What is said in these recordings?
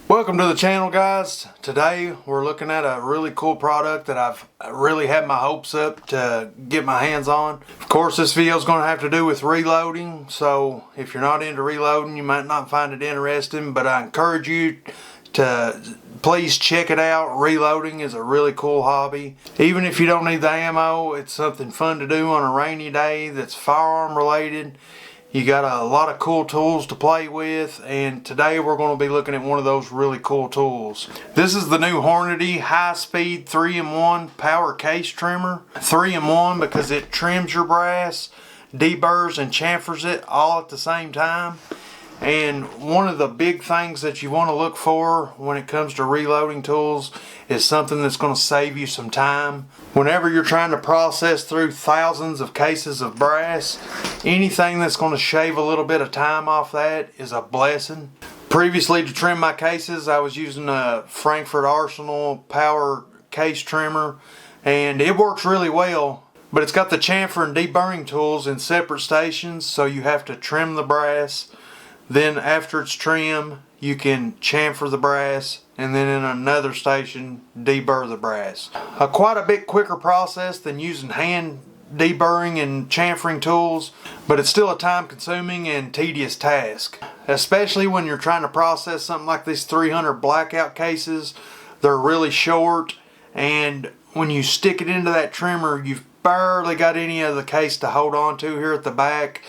Welcome to the channel, guys. Today we're looking at a really cool product that I've really had my hopes up to get my hands on. Of course, this video is going to have to do with reloading, so if you're not into reloading you might not find it interesting, but I encourage you to please check it out. Reloading is a really cool hobby. Even if you don't need the ammo, it's something fun to do on a rainy day that's firearm related. You got a lot of cool tools to play with, and today we're going to be looking at one of those really cool tools. This is the new Hornady high-speed 3-in-1 power case trimmer. 3-in-1 because it trims your brass, de-burrs and chamfers it all at the same time. And one of the big things that you want to look for when it comes to reloading tools is something that's going to save you some time. Whenever you're trying to process through thousands of cases of brass, anything that's going to shave a little bit of time off that is a blessing. Previously, to trim my cases, I was using a Frankfurt Arsenal power case trimmer, and it works really well. But it's got the chamfer and deburring tools in separate stations, so you have to trim the brass. Then after it's trimmed, you can chamfer the brass, and then in another station, deburr the brass. Quite a bit quicker process than using hand deburring and chamfering tools, but it's still a time-consuming and tedious task. Especially when you're trying to process something like these 300 blackout cases. They're really short, and when you stick it into that trimmer, you've barely got any of the case to hold on to here at the back,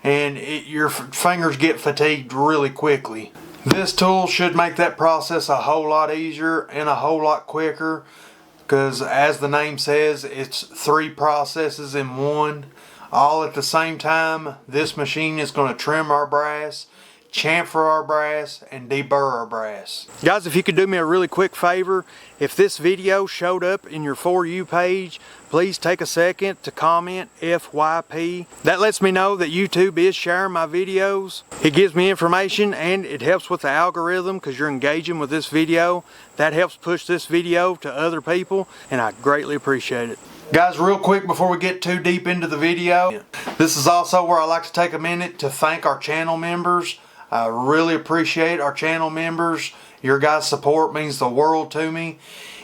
and your fingers get fatigued really quickly. This tool should make that process a whole lot easier and a whole lot quicker, because as the name says, it's 3 processes in one, all at the same time. This machine is going to trim our brass, chamfer our brass, and deburr our brass. Guys, if you could do me a really quick favor, if this video showed up in your For You page, please take a second to comment FYP. That lets me know that YouTube is sharing my videos. It gives me information, and it helps with the algorithm because you're engaging with this video. That helps push this video to other people, and I greatly appreciate it. Guys, real quick before we get too deep into the video, this is also where I like to take a minute to thank our channel members. I really appreciate our channel members. Your guys' support means the world to me.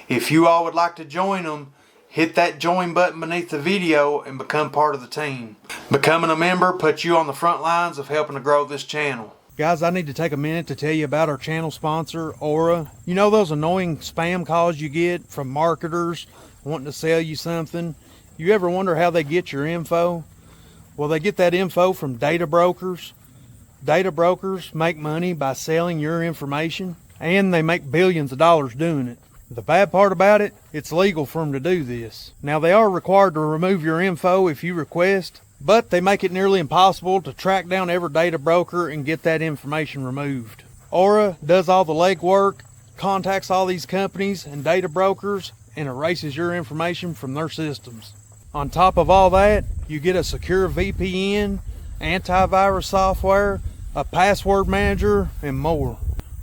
If you all would like to join them, hit that join button beneath the video and become part of the team. Becoming a member puts you on the front lines of helping to grow this channel. Guys, I need to take a minute to tell you about our channel sponsor, Aura. You know those annoying spam calls you get from marketers wanting to sell you something? You ever wonder how they get your info? Well, they get that info from data brokers. Data brokers make money by selling your information, and they make billions of dollars doing it. The bad part about it, it's legal for them to do this. Now, they are required to remove your info if you request, but they make it nearly impossible to track down every data broker and get that information removed. Aura does all the legwork, contacts all these companies and data brokers, and erases your information from their systems. On top of all that, you get a secure VPN, antivirus software, a password manager, and more.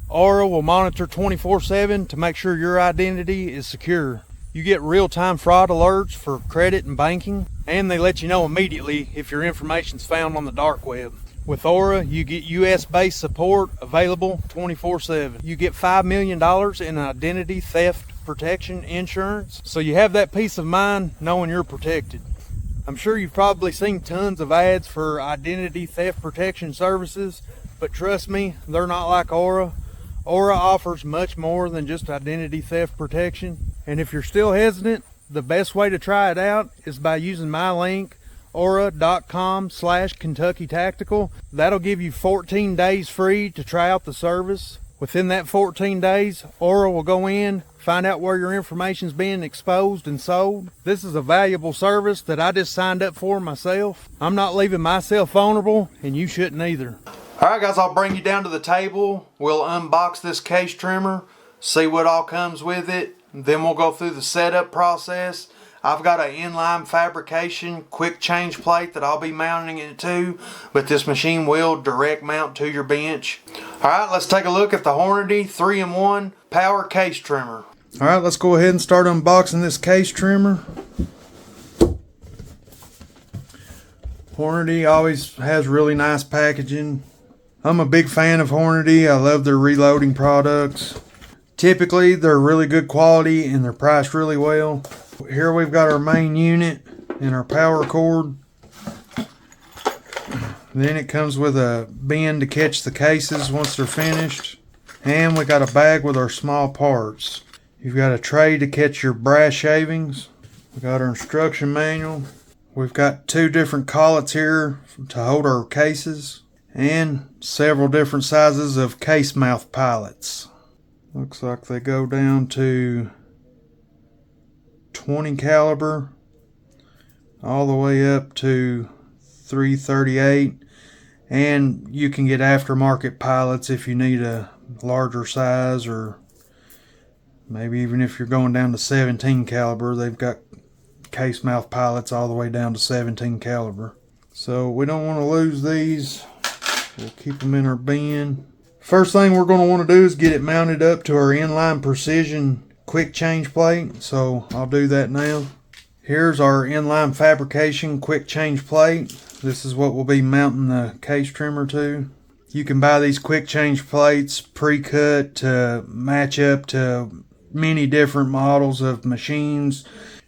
Aura will monitor 24/7 to make sure your identity is secure. You get real-time fraud alerts for credit and banking, and they let you know immediately if your information's found on the dark web. With Aura, you get US-based support available 24/7. You get $5 million in identity theft protection insurance, so you have that peace of mind knowing you're protected. I'm sure you've probably seen tons of ads for identity theft protection services, but trust me, they're not like Aura. Aura offers much more than just identity theft protection. And if you're still hesitant, the best way to try it out is by using my link, aura.com/Kentucky Tactical. That'll give you 14 days free to try out the service. Within that 14 days, Aura will go in, find out where your information's being exposed and sold. This is a valuable service that I just signed up for myself. I'm not leaving myself vulnerable, and you shouldn't either. Alright guys, I'll bring you down to the table. We'll unbox this case trimmer, see what all comes with it. Then we'll go through the setup process. I've got an inline fabrication quick change plate that I'll be mounting it to, but this machine will direct mount to your bench. Alright, let's take a look at the Hornady 3-in-1 power case trimmer. Alright, let's go ahead and start unboxing this case trimmer. Hornady always has really nice packaging. I'm a big fan of Hornady. I love their reloading products. Typically, they're really good quality and they're priced really well. Here we've got our main unit and our power cord. Then it comes with a bin to catch the cases once they're finished. And we got a bag with our small parts. You've got a tray to catch your brass shavings. We got our instruction manual. We've got 2 different collets here to hold our cases. And several different sizes of case mouth pallets. Looks like they go down to 20 caliber all the way up to 338, and you can get aftermarket pallets if you need a larger size, or maybe even if you're going down to 17 caliber, they've got case mouth pallets all the way down to 17 caliber. So we don't want to lose these. We'll keep them in our bin. First thing we're going to want to do is get it mounted up to our inline precision quick change plate, so I'll do that now. Here's our inline fabrication quick change plate. This is what we'll be mounting the case trimmer to. You can buy these quick change plates pre-cut to match up to many different models of machines,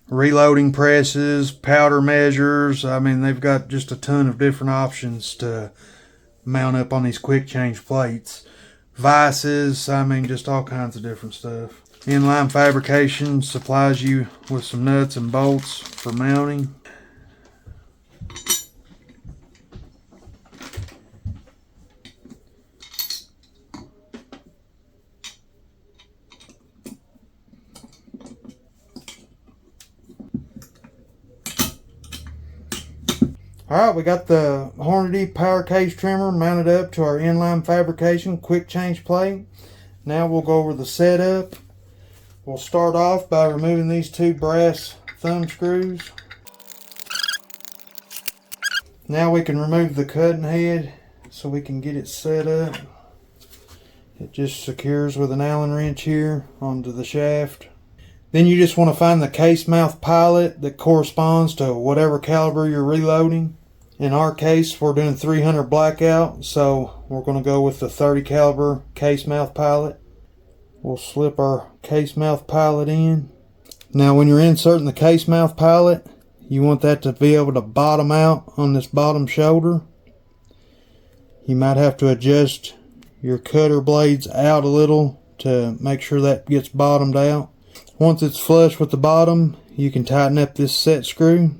reloading presses, powder measures. I mean, they've got just a ton of different options to mount up on these quick change plates. Vices, I mean, just all kinds of different stuff. Inline fabrication supplies you with some nuts and bolts for mounting. Alright, we got the Hornady power case trimmer mounted up to our inline fabrication quick change plate. Now we'll go over the setup. We'll start off by removing these 2 brass thumb screws. Now we can remove the cutting head so we can get it set up. It just secures with an Allen wrench here onto the shaft. Then you just want to find the case mouth pilot that corresponds to whatever caliber you're reloading. In our case, we're doing 300 blackout, so we're going to go with the 30 caliber case mouth pilot. We'll slip our case mouth pilot in. Now when you're inserting the case mouth pilot, you want that to be able to bottom out on this bottom shoulder. You might have to adjust your cutter blades out a little to make sure that gets bottomed out. Once it's flush with the bottom, you can tighten up this set screw.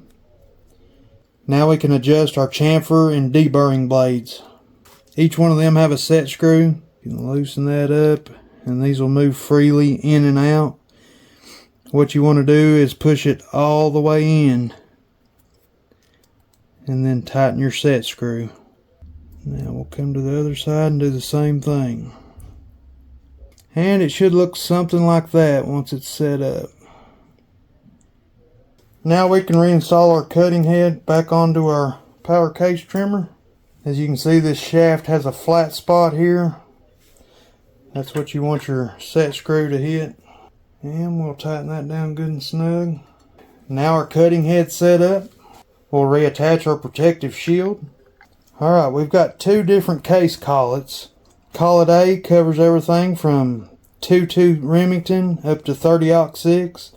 Now we can adjust our chamfer and de-burring blades. Each one of them have a set screw. You can loosen that up, and these will move freely in and out. What you want to do is push it all the way in and then tighten your set screw. Now we'll come to the other side and do the same thing. And it should look something like that once it's set up. Now we can reinstall our cutting head back onto our power case trimmer. As you can see, this shaft has a flat spot here. That's what you want your set screw to hit. And we'll tighten that down good and snug. Now our cutting head's set up. We'll reattach our protective shield. Alright, we've got two different case collets. Collet A covers everything from 22 Remington up to 30-06.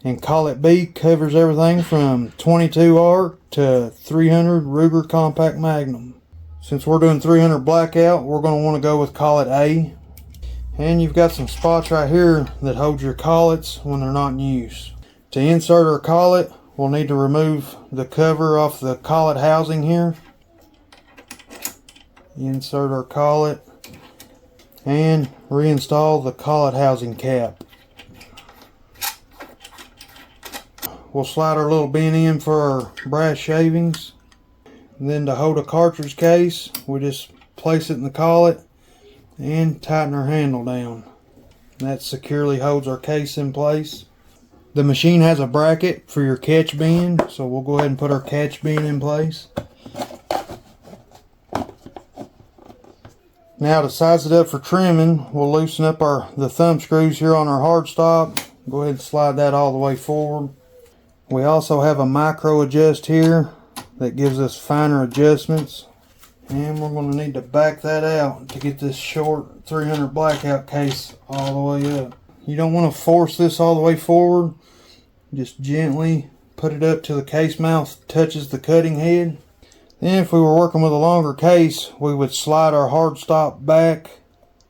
And collet B covers everything from 22 ARC to 300 Ruger Compact Magnum. Since we're doing 300 blackout, we're going to want to go with collet A. And you've got some spots right here that hold your collets when they're not in use. To insert our collet, we'll need to remove the cover off the collet housing here. Insert our collet and reinstall the collet housing cap. We'll slide our little bin in for our brass shavings. And then to hold a cartridge case, we just place it in the collet and tighten our handle down. That securely holds our case in place. The machine has a bracket for your catch bin, so we'll go ahead and put our catch bin in place. Now to size it up for trimming, we'll loosen up the thumb screws here on our hard stop. Go ahead and slide that all the way forward. We also have a micro adjust here that gives us finer adjustments. And we're going to need to back that out to get this short 300 blackout case all the way up. You don't want to force this all the way forward. Just gently put it up till the case mouth touches the cutting head. Then if we were working with a longer case, we would slide our hard stop back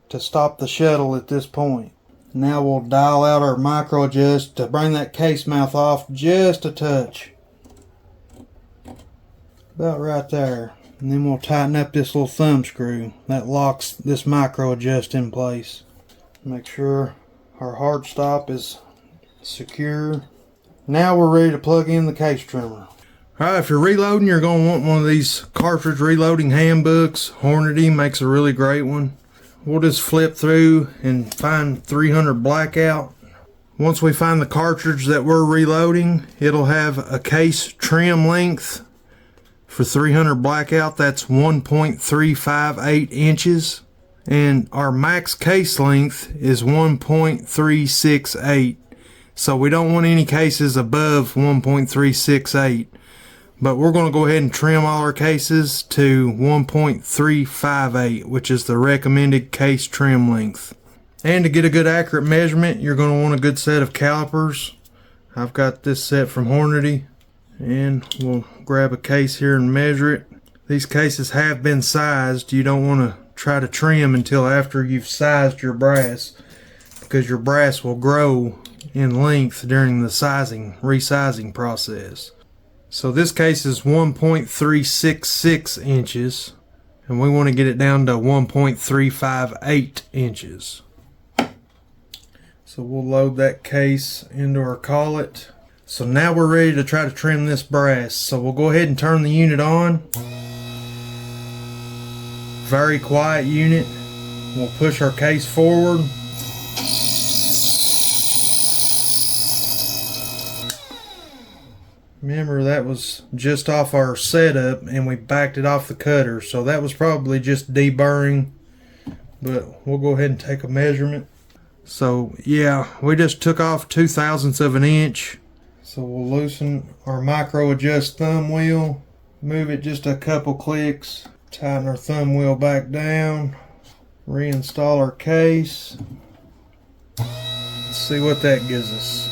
to stop the shuttle at this point. Now we'll dial out our micro adjust to bring that case mouth off just a touch. About right there. And then we'll tighten up this little thumb screw that locks this micro adjust in place. Make sure our hard stop is secure. Now we're ready to plug in the case trimmer. Alright, if you're reloading, you're going to want one of these cartridge reloading handbooks. Hornady makes a really great one. We'll just flip through and find 300 blackout. Once we find the cartridge that we're reloading, it'll have a case trim length for 300 blackout. That's 1.358 inches. And our max case length is 1.368. So we don't want any cases above 1.368. But we're going to go ahead and trim all our cases to 1.358, which is the recommended case trim length. And to get a good accurate measurement, you're going to want a good set of calipers. I've got this set from Hornady. And we'll grab a case here and measure it. These cases have been sized. You don't want to try to trim until after you've sized your brass, because your brass will grow in length during the resizing process. So this case is 1.366 inches, and we want to get it down to 1.358 inches. So we'll load that case into our collet. So now we're ready to try to trim this brass. So we'll go ahead and turn the unit on. Very quiet unit. We'll push our case forward. Remember, that was just off our setup and we backed it off the cutter, so that was probably just deburring, but we'll go ahead and take a measurement. So yeah, we just took off 2/1000ths of an inch. So we'll loosen our micro adjust thumb wheel, move it just a couple clicks, tighten our thumb wheel back down, reinstall our case. Let's see what that gives us.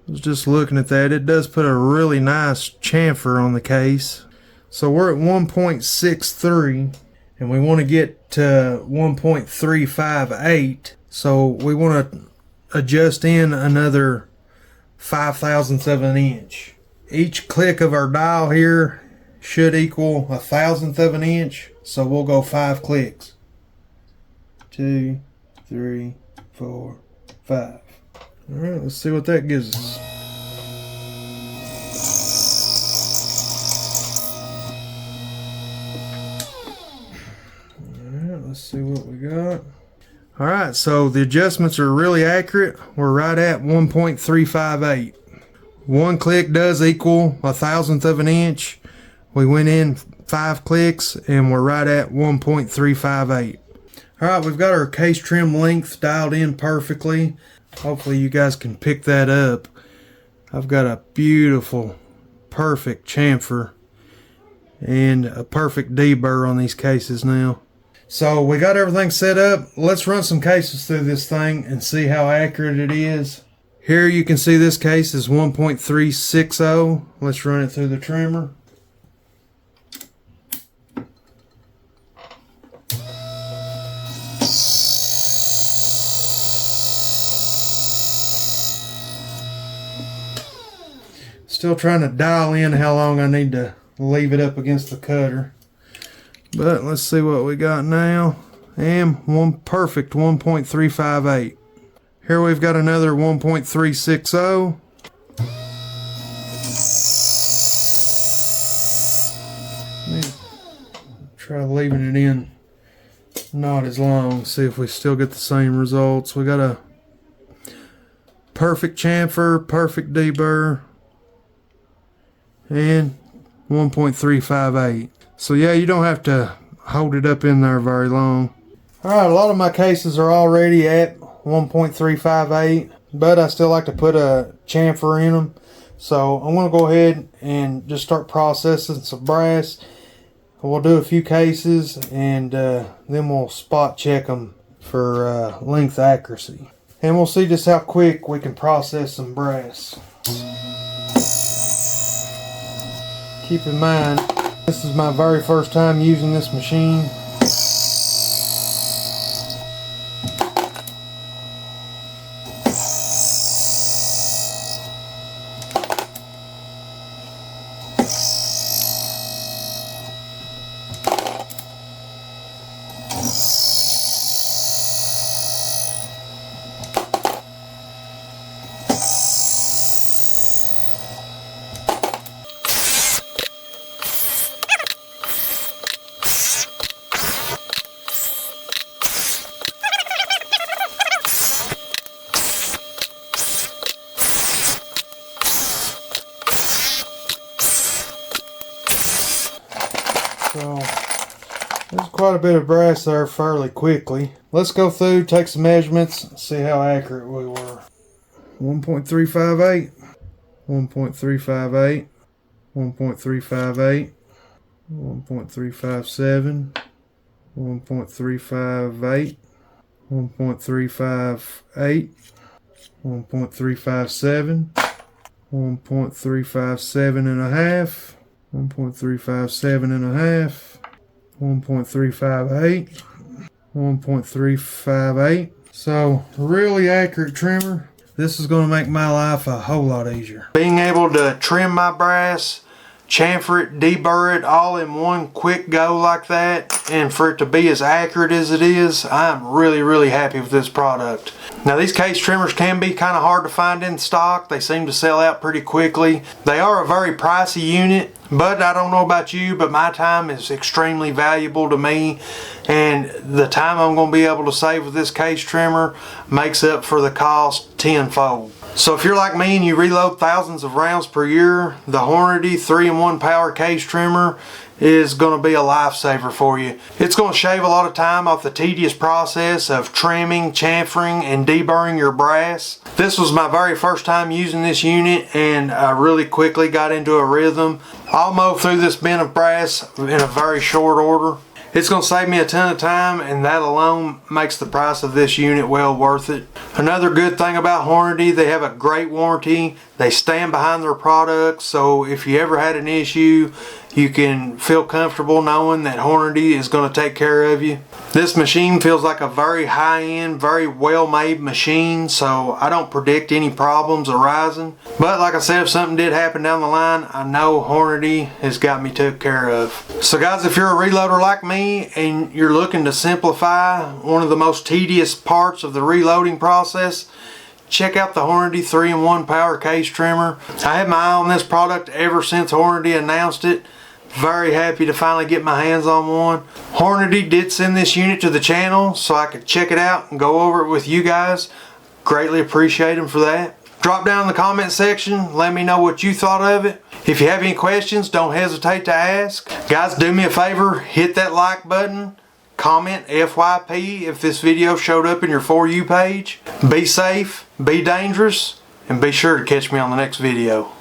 I was just looking at that. It does put a really nice chamfer on the case. So we're at 1.63 and we want to get to 1.358. So we want to adjust in another 0.005 of an inch. Each click of our dial here should equal 1/1000th of an inch. So we'll go 5 clicks. 2, 3, 4, 5. Alright, let's see what that gives us. Alright, let's see what we got. Alright, so the adjustments are really accurate. We're right at 1.358. One click does equal 1/1000th of an inch. We went in 5 clicks and we're right at 1.358. Alright, we've got our case trim length dialed in perfectly. Hopefully you guys can pick that up. I've got a beautiful, perfect chamfer and a perfect de-burr on these cases now. So we got everything set up. Let's run some cases through this thing and see how accurate it is. Here you can see this case is 1.360. Let's run it through the trimmer. Still trying to dial in how long I need to leave it up against the cutter. But let's see what we got now. And one perfect 1.358. Here we've got another 1.360. Try leaving it in not as long. See if we still get the same results. We got a perfect chamfer, perfect de-burr, and 1.358. So yeah, you don't have to hold it up in there very long. Alright, a lot of my cases are already at 1.358, but I still like to put a chamfer in them. So I'm going to go ahead and just start processing some brass. We'll do a few cases and then we'll spot check them for length accuracy. And we'll see just how quick we can process some brass. Keep in mind, this is my very first time using this machine. So there's quite a bit of brass there fairly quickly. Let's go through, take some measurements, and see how accurate we were. 1.358, 1.358, 1.358, 1.357, 1.358, 1.358, 1.357, 1.357 and a half, 1.357 and a half, 1.358, 1.358. So really accurate trimmer. This is going to make my life a whole lot easier. Being able to trim my brass, chamfer it, de-burr it all in one quick go like that, and for it to be as accurate as it is, I'm really happy with this product. Now these case trimmers can be kind of hard to find in stock. They seem to sell out pretty quickly. They are a very pricey unit, but I don't know about you, but my time is extremely valuable to me, and the time I'm going to be able to save with this case trimmer makes up for the cost tenfold. So if you're like me and you reload thousands of rounds per year, the Hornady 3-in-1 power case trimmer is going to be a lifesaver for you. It's going to shave a lot of time off the tedious process of trimming, chamfering, and deburring your brass. This was my very first time using this unit, and I really quickly got into a rhythm. I'll mow through this bin of brass in a very short order. It's going to save me a ton of time, and that alone makes the price of this unit well worth it. Another good thing about Hornady, they have a great warranty. They stand behind their products, so if you ever had an issue, you can feel comfortable knowing that Hornady is going to take care of you. This machine feels like a very high-end, very well-made machine, so I don't predict any problems arising. But like I said, if something did happen down the line, I know Hornady has got me took care of. So guys, if you're a reloader like me and you're looking to simplify one of the most tedious parts of the reloading process, check out the Hornady 3-in-1 power case trimmer. I had my eye on this product ever since Hornady announced it. Very happy to finally get my hands on one. Hornady did send this unit to the channel so I could check it out and go over it with you guys. Greatly appreciate them for that. Drop down in the comment section, let me know what you thought of it. If you have any questions, don't hesitate to ask. Guys, do me a favor, hit that like button. Comment FYP if this video showed up in your For You page. Be safe, be dangerous, and be sure to catch me on the next video.